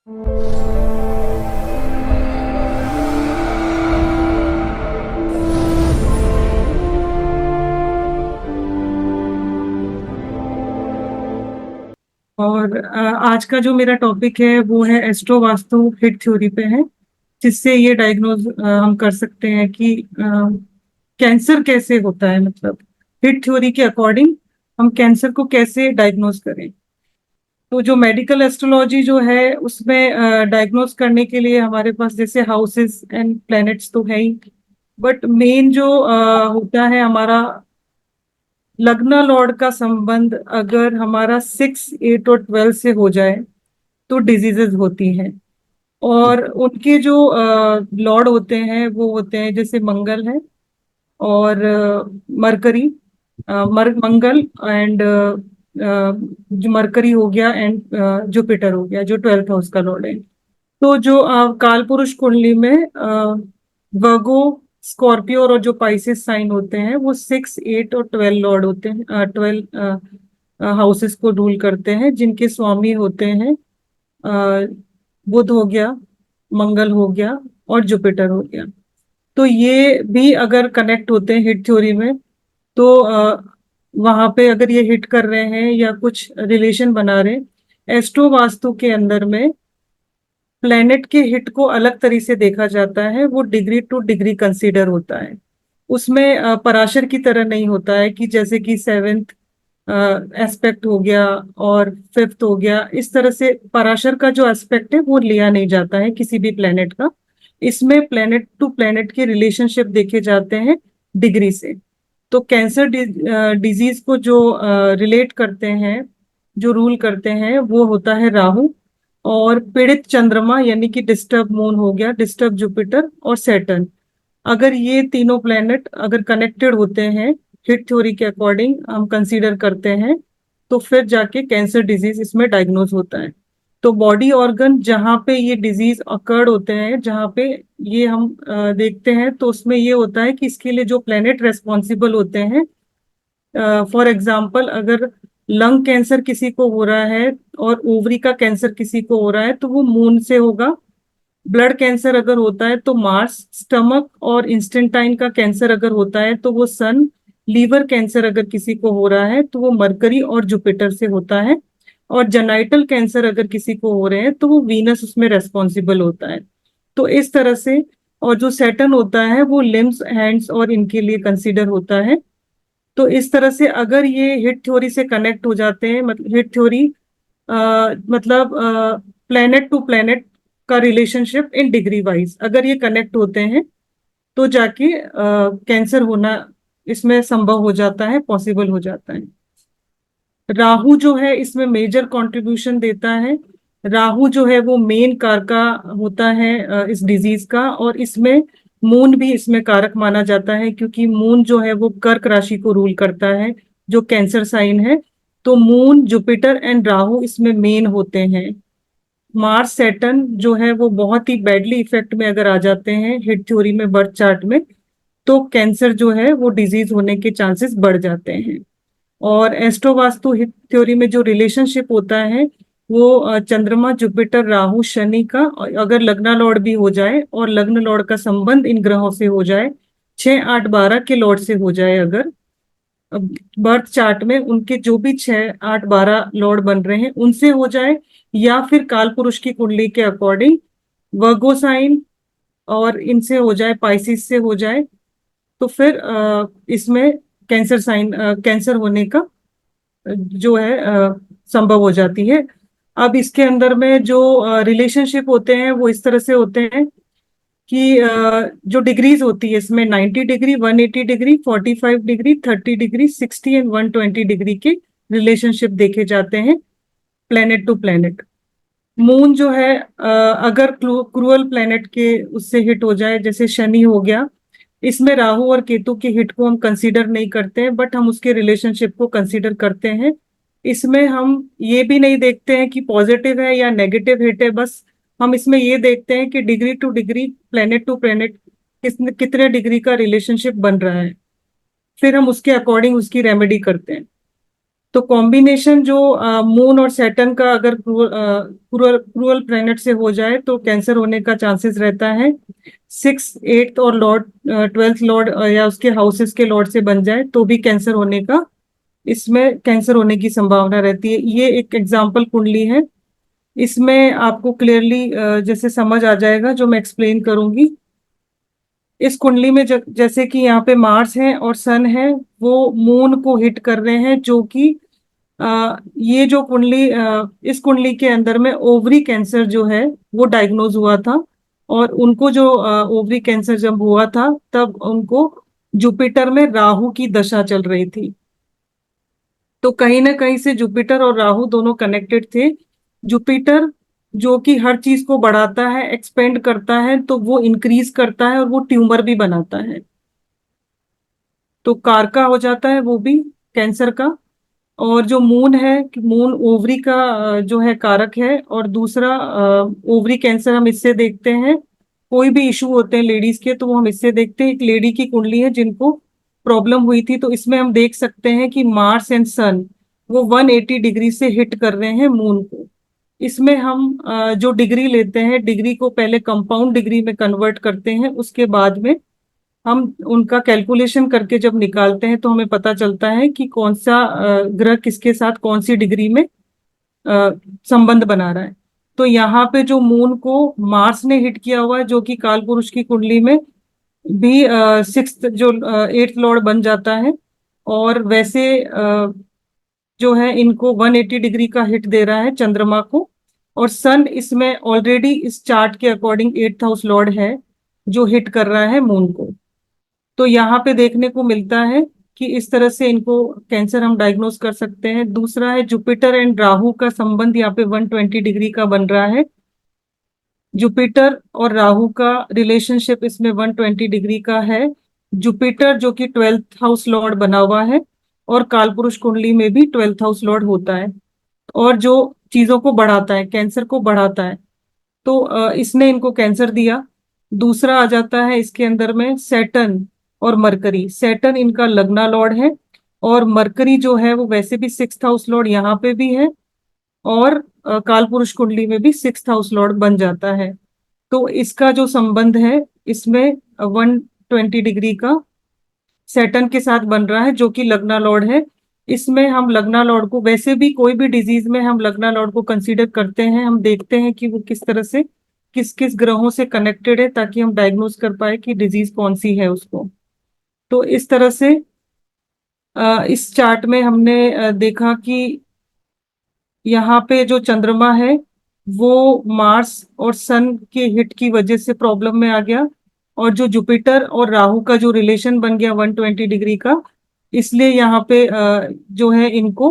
और आज का जो मेरा टॉपिक है वो है एस्ट्रो वास्तु हिट थ्योरी पे है, जिससे ये डायग्नोज हम कर सकते हैं कि कैंसर कैसे होता है। मतलब हिट थ्योरी के अकॉर्डिंग हम कैंसर को कैसे डायग्नोज करें। तो जो मेडिकल एस्ट्रोलॉजी जो है उसमें डायग्नोज करने के लिए हमारे पास जैसे हाउसेस एंड प्लैनेट्स तो है ही, बट मेन जो होता है हमारा लग्न लॉर्ड का संबंध अगर हमारा 6, 8 और 12 से हो जाए तो डिजीजेस होती हैं। और उनके जो लॉर्ड होते हैं वो होते हैं जैसे मंगल है और मरकरी, मंगल एंड जो मरकरी हो गया एंड जुपिटर हो गया जो 12th हाउस का लॉर्ड है। तो जो काल पुरुष कुंडली में वर्गो, स्कॉर्पियो और जो पाइसेस साइन होते हैं वो 6, 8 और 12 लॉर्ड होते हैं, 12 हाउसेस को रूल करते हैं, जिनके स्वामी होते हैं बुध हो गया, मंगल हो गया और जुपिटर हो गया। तो ये भी अगर कनेक्ट होते हैं हिट थ्योरी में तो वहां पे अगर ये हिट कर रहे हैं या कुछ रिलेशन बना रहे हैं, एस्ट्रो वास्तु के अंदर में प्लेनेट के हिट को अलग तरीके से देखा जाता है। वो डिग्री टू डिग्री कंसीडर होता है। उसमें पराशर की तरह नहीं होता है कि जैसे कि 7th एस्पेक्ट हो गया और 5th हो गया, इस तरह से पराशर का जो एस्पेक्ट है वो लिया नहीं जाता है किसी भी प्लेनेट का। इसमें प्लेनेट टू प्लेनेट के रिलेशनशिप देखे जाते हैं डिग्री से। तो कैंसर डिजीज को जो रिलेट करते हैं, जो रूल करते हैं, वो होता है राहु और पीड़ित चंद्रमा यानी कि डिस्टर्ब मून हो गया, डिस्टर्ब जुपिटर और सैटर्न। अगर ये तीनों प्लेनेट अगर कनेक्टेड होते हैं हिट थ्योरी के अकॉर्डिंग हम कंसीडर करते हैं, तो फिर जाके कैंसर डिजीज इसमें डायग्नोज होता है। तो बॉडी ऑर्गन जहाँ पे ये डिजीज अकर्ड होते हैं, जहाँ पे ये हम देखते हैं, तो उसमें ये होता है कि इसके लिए जो प्लेनेट रेस्पॉन्सिबल होते हैं, फॉर एग्जाम्पल अगर लंग कैंसर किसी को हो रहा है और ओवरी का कैंसर किसी को हो रहा है तो वो मून से होगा। ब्लड कैंसर अगर होता है तो मार्स, स्टमक और इंस्टेंटाइन का कैंसर अगर होता है तो वो सन, लीवर कैंसर अगर किसी को हो रहा है तो वो मरकरी और जुपिटर से होता है, और जेनाइटल कैंसर अगर किसी को हो रहे हैं तो वो वीनस उसमें रेस्पॉन्सिबल होता है। तो इस तरह से, और जो सैटर्न होता है वो लिम्स, हैंड्स और इनके लिए कंसीडर होता है। तो इस तरह से अगर ये हिट थ्योरी से कनेक्ट हो जाते हैं, मतलब हिट थ्योरी मतलब प्लेनेट टू प्लेनेट का रिलेशनशिप इन डिग्री वाइज अगर ये कनेक्ट होते हैं तो जाके कैंसर होना इसमें संभव हो जाता है, पॉसिबल हो जाता है। राहु जो है इसमें मेजर कंट्रीब्यूशन देता है। राहु जो है वो मेन कारका होता है इस डिजीज का, और इसमें मून भी इसमें कारक माना जाता है, क्योंकि मून जो है वो कर्क राशि को रूल करता है जो कैंसर साइन है। तो मून, जुपिटर एंड राहु इसमें मेन होते हैं। मार्स, सैटर्न जो है वो बहुत ही बैडली इफेक्ट में अगर आ जाते हैं हिट थ्योरी में, बर्थ चार्ट में, तो कैंसर जो है वो डिजीज होने के चांसेस बढ़ जाते हैं। और एस्ट्रो वास्तु हिट थ्योरी में जो रिलेशनशिप होता है वो चंद्रमा, जुपिटर, राहु, शनि का, और अगर लग्ना लॉर्ड भी हो जाए और लग्न लॉर्ड का संबंध इन ग्रहों से हो जाए, 6, 8, 12 के लॉर्ड से हो जाए अगर बर्थ चार्ट में, उनके जो भी 6, 8, 12 लॉर्ड बन रहे हैं उनसे हो जाए, या फिर काल पुरुष की कुंडली के अकॉर्डिंग वर्गो साइन और इनसे हो जाए, पाइसिस से हो जाए, तो फिर इसमें कैंसर साइन, कैंसर होने का जो है संभव हो जाती है। अब इसके अंदर में जो रिलेशनशिप होते हैं वो इस तरह से होते हैं कि जो डिग्रीज होती है इसमें 90 degree, 180 degree, 45 degree, 30 degree, 60 and 120 degree के रिलेशनशिप देखे जाते हैं प्लेनेट टू प्लेनेट। मून जो है अगर क्रूअल प्लेनेट के उससे हिट हो जाए, जैसे शनि हो गया, इसमें राहु और केतु की हिट को हम कंसीडर नहीं करते हैं, बट हम उसके रिलेशनशिप को कंसीडर करते हैं। इसमें हम ये भी नहीं देखते हैं कि पॉजिटिव है या नेगेटिव हिट है, बस हम इसमें ये देखते हैं कि degree to degree, planet to planet कितने डिग्री का रिलेशनशिप बन रहा है, फिर हम उसके अकॉर्डिंग उसकी रेमेडी करते हैं। तो कॉम्बिनेशन जो मून और सैटर्न का अगर क्रूअल प्लैनेट से हो जाए तो कैंसर होने का चांसेस रहता है। 6, 8 और लॉर्ड 12th लॉर्ड या उसके हाउसेस के लॉर्ड से बन जाए तो भी कैंसर होने का, इसमें कैंसर होने की संभावना रहती है। ये एक एग्जाम्पल कुंडली है। इसमें आपको क्लियरली जैसे समझ आ जाएगा जो मैं एक्सप्लेन करूंगी। इस कुंडली में जैसे कि यहाँ पे मार्स है और सन है, वो मून को हिट कर रहे हैं, जो कि ये जो कुंडली इस कुंडली के अंदर में ओवरी कैंसर जो है वो डायग्नोज हुआ था। और उनको जो ओवरी कैंसर जब हुआ था तब उनको जुपिटर में राहु की दशा चल रही थी। तो कहीं ना कहीं से जुपिटर और राहु दोनों कनेक्टेड थे। जुपिटर जो कि हर चीज को बढ़ाता है, एक्सपेंड करता है, तो वो इंक्रीज करता है और वो ट्यूमर भी बनाता है। तो कारका हो जाता है वो भी कैंसर का। और जो मून है, मून ओवरी का जो है कारक है। और दूसरा ओवरी कैंसर हम इससे देखते हैं, कोई भी इशू होते हैं लेडीज के तो वो हम इससे देखते हैं। एक लेडी की कुंडली है जिनको प्रॉब्लम हुई थी, तो इसमें हम देख सकते हैं कि मार्स एंड सन वो 180 डिग्री से हिट कर रहे हैं मून को। इसमें हम जो डिग्री लेते हैं, डिग्री को पहले कंपाउंड डिग्री में कन्वर्ट करते हैं, उसके बाद में हम उनका कैलकुलेशन करके जब निकालते हैं तो हमें पता चलता है कि कौन सा ग्रह किसके साथ कौन सी डिग्री में संबंध बना रहा है। तो यहाँ पे जो मून को मार्स ने हिट किया हुआ है, जो कि काल पुरुष की कुंडली में भी 6th जो 8th लॉर्ड बन जाता है। और वैसे जो है इनको 180 डिग्री का हिट दे रहा है चंद्रमा को। और सन इसमें ऑलरेडी इस चार्ट के अकॉर्डिंग 8th हाउस लॉर्ड है, जो हिट कर रहा है मून को। तो यहाँ पे देखने को मिलता है कि इस तरह से इनको कैंसर हम डायग्नोस कर सकते हैं। दूसरा है जुपिटर एंड राहु का संबंध यहाँ पे 120 डिग्री का बन रहा है। जुपिटर और राहु का रिलेशनशिप इसमें 120 डिग्री का है। जुपिटर जो कि 12th हाउस लॉर्ड बना हुआ है, और कालपुरुष कुंडली में भी 12th हाउस लॉर्ड होता है, और जो चीजों को बढ़ाता है, कैंसर को बढ़ाता है। तो इसने इनको कैंसर दिया। दूसरा आ जाता है इसके अंदर में सैटर्न और मरकरी। सैटर्न इनका लग्ना लॉर्ड है, और मरकरी जो है वो वैसे भी 6th हाउस लॉर्ड यहाँ पे भी है, और कालपुरुष कुंडली में भी 6th हाउस लॉर्ड बन जाता है। तो इसका जो संबंध है इसमें 120 डिग्री का सैटर्न के साथ बन रहा है, जो कि लग्ना लॉर्ड है। इसमें हम लग्ना लॉर्ड को, वैसे भी कोई भी डिजीज में हम लग्ना लॉर्ड को कंसीडर करते हैं, हम देखते हैं कि वो किस तरह से किस किस ग्रहों से कनेक्टेड है, ताकि हम डायग्नोज कर पाए कि डिजीज कौन सी है उसको। तो इस तरह से इस चार्ट में हमने देखा कि यहाँ पे जो चंद्रमा है वो मार्स और सन के हिट की वजह से प्रॉब्लम में आ गया। और जो जुपिटर और राहु का जो रिलेशन बन गया 120 डिग्री का, इसलिए यहाँ पे जो है इनको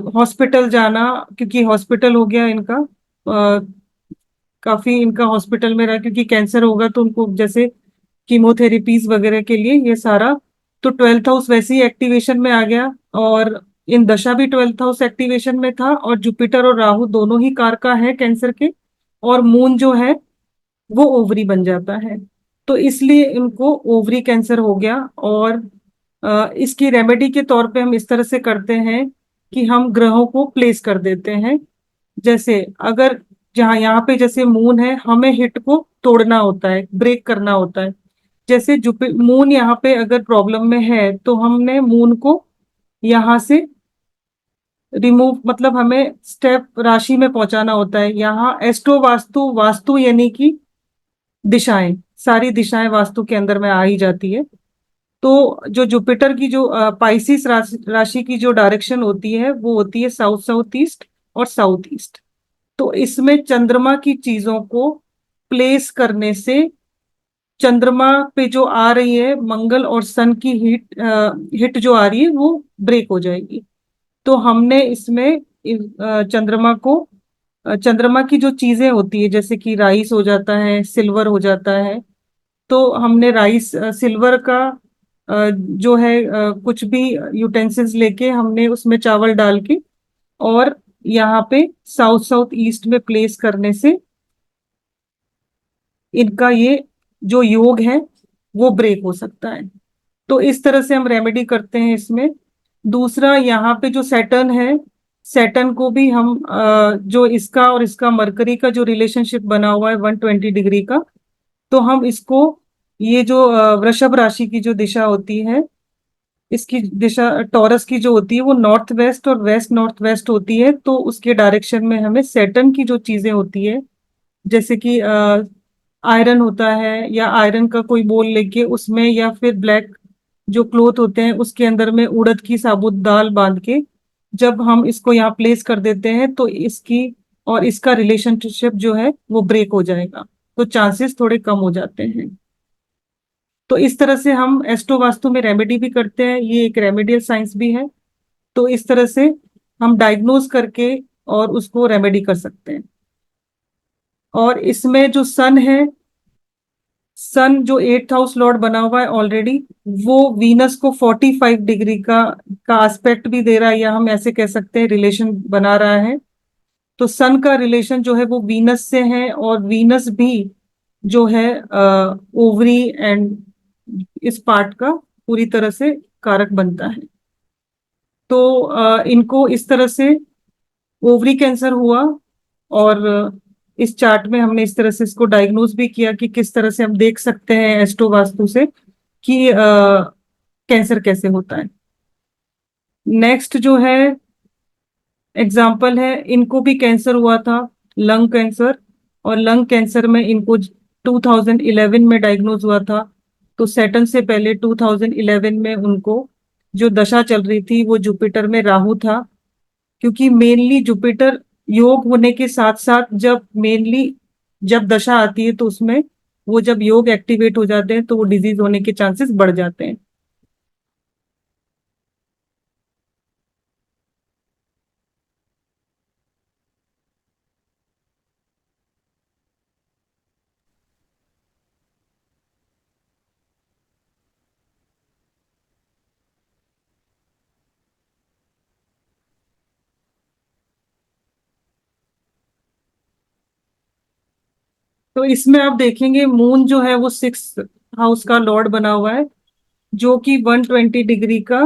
हॉस्पिटल जाना, क्योंकि हॉस्पिटल हो गया इनका काफी इनका हॉस्पिटल में रहा, क्योंकि कैंसर होगा तो उनको जैसे कीमोथेरेपीज वगैरह के लिए ये सारा। तो 12th हाउस वैसे ही एक्टिवेशन में आ गया, और इन दशा भी 12th हाउस एक्टिवेशन में था। और जुपिटर और राहु दोनों ही कारका है कैंसर के। और मून जो है वो ओवरी बन जाता है, तो इसलिए इनको ओवरी कैंसर हो गया। और इसकी रेमेडी के तौर पे हम इस तरह से करते हैं कि हम ग्रहों को प्लेस कर देते हैं। जैसे अगर जहाँ यहाँ पे जैसे मून है, हमें हिट को तोड़ना होता है, ब्रेक करना होता है। जैसे जुपि मून यहाँ पे अगर प्रॉब्लम में है तो हमने मून को यहाँ से रिमूव, मतलब हमें स्टेप राशि में पहुंचाना होता है। यहाँ एस्ट्रो वास्तु, वास्तु यानी कि दिशाएं, सारी दिशाएं वास्तु के अंदर में आ ही जाती है। तो जो जुपिटर की जो पाइसिस राशि की जो डायरेक्शन होती है वो होती है साउथ साउथ ईस्ट और साउथ ईस्ट। तो इसमें चंद्रमा की चीजों को प्लेस करने से चंद्रमा पे जो आ रही है मंगल और सन की हिट जो आ रही है वो ब्रेक हो जाएगी। तो हमने इसमें चंद्रमा को चंद्रमा की जो चीजें होती है, जैसे कि राइस हो जाता है, सिल्वर हो जाता है, तो हमने राइस सिल्वर का जो है कुछ भी यूटेंसिल्स लेके हमने उसमें चावल डाल के, और यहाँ पे साउथ साउथ ईस्ट में प्लेस करने से इनका ये जो योग है वो ब्रेक हो सकता है। तो इस तरह से हम रेमेडी करते हैं इसमें। दूसरा यहाँ पे जो सैटर्न है, सैटर्न को भी हम जो इसका और इसका मरकरी का जो रिलेशनशिप बना हुआ है 120 डिग्री का, तो हम इसको, ये जो वृषभ राशि की जो दिशा होती है, इसकी दिशा टॉरस की जो होती है वो नॉर्थ वेस्ट और वेस्ट नॉर्थ वेस्ट होती है, तो उसके डायरेक्शन में हमें सैटर्न की जो चीजें होती है, जैसे कि आयरन होता है, या आयरन का कोई बोल लेके उसमें, या फिर ब्लैक जो क्लोथ होते हैं उसके अंदर में उड़द की साबुत दाल बांध के जब हम इसको यहाँ प्लेस कर देते हैं, तो इसकी और इसका रिलेशनशिप जो है वो ब्रेक हो जाएगा, तो चांसेस थोड़े कम हो जाते हैं। तो इस तरह से हम एस्ट्रो वास्तु में रेमेडी भी करते हैं, ये एक रेमेडियल साइंस भी है। तो इस तरह से हम डायग्नोज करके और उसको रेमेडी कर सकते हैं। और इसमें जो सन है, सन जो 8th हाउस लॉर्ड बना हुआ है ऑलरेडी, वो वीनस को 45 डिग्री का एस्पेक्ट भी दे रहा है, या हम ऐसे कह सकते हैं रिलेशन बना रहा है। तो सन का रिलेशन जो है वो वीनस से है, और वीनस भी जो है ओवरी एंड इस पार्ट का पूरी तरह से कारक बनता है। तो इनको इस तरह से ओवरी कैंसर हुआ, और इस चार्ट में हमने इस तरह से इसको डायग्नोज भी किया कि किस तरह से हम देख सकते हैं एस्ट्रो वास्तु से कि कैंसर कैसे होता है। नेक्स्ट जो है एग्जाम्पल है, इनको भी कैंसर हुआ था, लंग कैंसर। और लंग कैंसर में इनको 2011 में डायग्नोज हुआ था। तो सैटर्न से पहले 2011 में उनको जो दशा चल रही थी वो जुपिटर में राहु था, क्योंकि मेनली जुपिटर योग होने के साथ साथ जब मेनली जब दशा आती है तो उसमें वो जब योग एक्टिवेट हो जाते हैं तो वो डिजीज होने के चांसेस बढ़ जाते हैं। तो इसमें आप देखेंगे मून जो है वो 6th हाउस का लॉर्ड बना हुआ है, जो कि 120 डिग्री का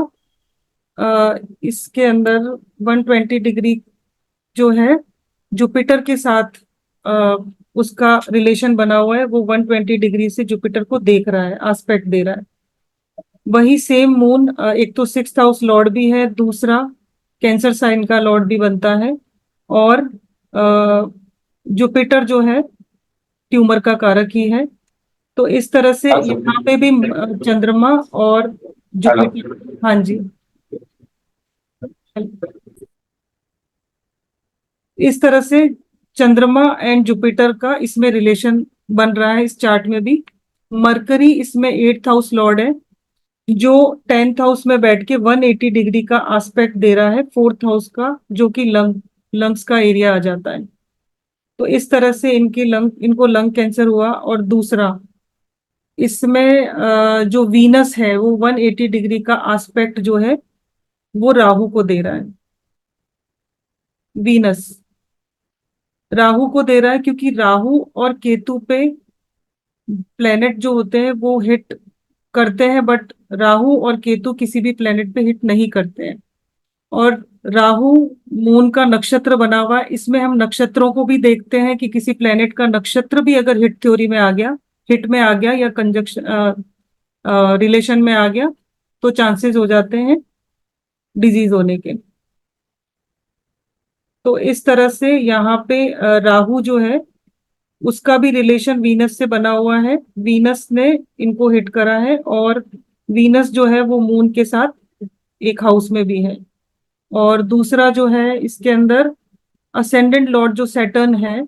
इसके अंदर 120 डिग्री जो है जुपिटर के साथ अ, उसका रिलेशन बना हुआ है, वो 120 डिग्री से जुपिटर को देख रहा है, एस्पेक्ट दे रहा है। वही सेम मून एक तो 6th हाउस लॉर्ड भी है, दूसरा कैंसर साइन का लॉर्ड भी बनता है, और जुपिटर जो है ट्यूमर का कारक ही है। तो इस तरह से यहाँ पे भी चंद्रमा और जुपिटर, हाँ जी, इस तरह से चंद्रमा एंड जुपिटर का इसमें रिलेशन बन रहा है इस चार्ट में भी। मरकरी इसमें 8th हाउस लॉर्ड है, जो 10th हाउस में बैठ के 180 डिग्री का एस्पेक्ट दे रहा है 4th हाउस का, जो कि लंग्स का एरिया आ जाता है। तो इस तरह से इनको लंग कैंसर हुआ। और दूसरा इसमें जो वीनस है वो 180 डिग्री का एस्पेक्ट जो है वो राहु को दे रहा है। वीनस राहु को दे रहा है, क्योंकि राहु और केतु पे प्लेनेट जो होते हैं वो हिट करते हैं, बट राहु और केतु किसी भी प्लेनेट पे हिट नहीं करते हैं। और राहु मून का नक्षत्र बना हुआ है, इसमें हम नक्षत्रों को भी देखते हैं कि किसी प्लेनेट का नक्षत्र भी अगर हिट थ्योरी में आ गया, हिट में आ गया, या कंजक्शन रिलेशन में आ गया, तो चांसेस हो जाते हैं डिजीज होने के। तो इस तरह से यहाँ पे राहु जो है उसका भी रिलेशन वीनस से बना हुआ है, वीनस ने इनको हिट करा है, और वीनस जो है वो मून के साथ एक हाउस में भी है। और दूसरा जो है इसके अंदर असेंडेंट लॉर्ड जो सैटर्न है,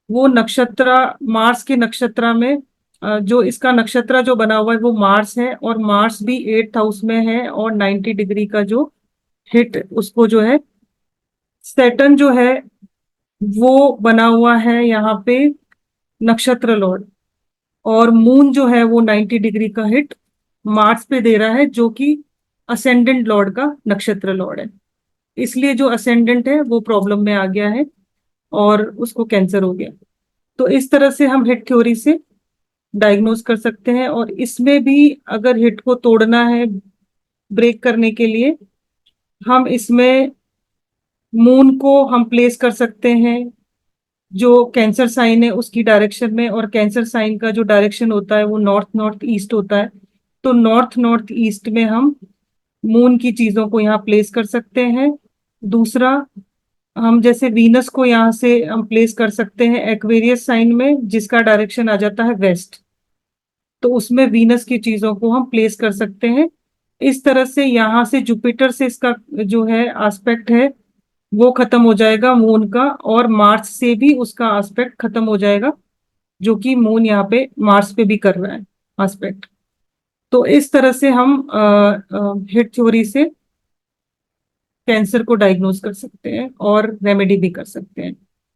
वो नक्षत्र मार्स के नक्षत्र में जो इसका नक्षत्र जो बना हुआ है वो मार्स है, और मार्स भी 8th हाउस में है, और 90 डिग्री का जो हिट उसको जो है, सैटर्न जो है वो बना हुआ है यहाँ पे नक्षत्र लॉर्ड, और मून जो है वो 90 डिग्री का हिट मार्स पे दे रहा है, जो कि असेंडेंट लॉर्ड का नक्षत्र लॉर्ड है। इसलिए जो असेंडेंट है वो प्रॉब्लम में आ गया है, और उसको कैंसर हो गया। तो इस तरह से हम हिट थ्योरी से डायग्नोज कर सकते हैं। और इसमें भी अगर हिट को तोड़ना है ब्रेक करने के लिए, हम इसमें मून को हम प्लेस कर सकते हैं जो कैंसर साइन है उसकी डायरेक्शन में, और कैंसर साइन का जो डायरेक्शन होता है वो नॉर्थ नॉर्थ ईस्ट होता है। तो नॉर्थ नॉर्थ ईस्ट में हम मून की चीजों को यहाँ प्लेस कर सकते हैं। दूसरा, हम जैसे वीनस को यहाँ से हम प्लेस कर सकते हैं एक्वेरियस साइन में, जिसका डायरेक्शन आ जाता है वेस्ट। तो उसमें वीनस की चीजों को हम प्लेस कर सकते हैं। इस तरह से यहाँ से जुपिटर से इसका जो है एस्पेक्ट है वो खत्म हो जाएगा मून का, और मार्स से भी उसका एस्पेक्ट खत्म हो जाएगा, जो कि मून यहाँ पे मार्स पे भी कर रहा है एस्पेक्ट। तो इस तरह से हम हिट थ्योरी से कैंसर को डायग्नोज कर सकते हैं और रेमेडी भी कर सकते हैं।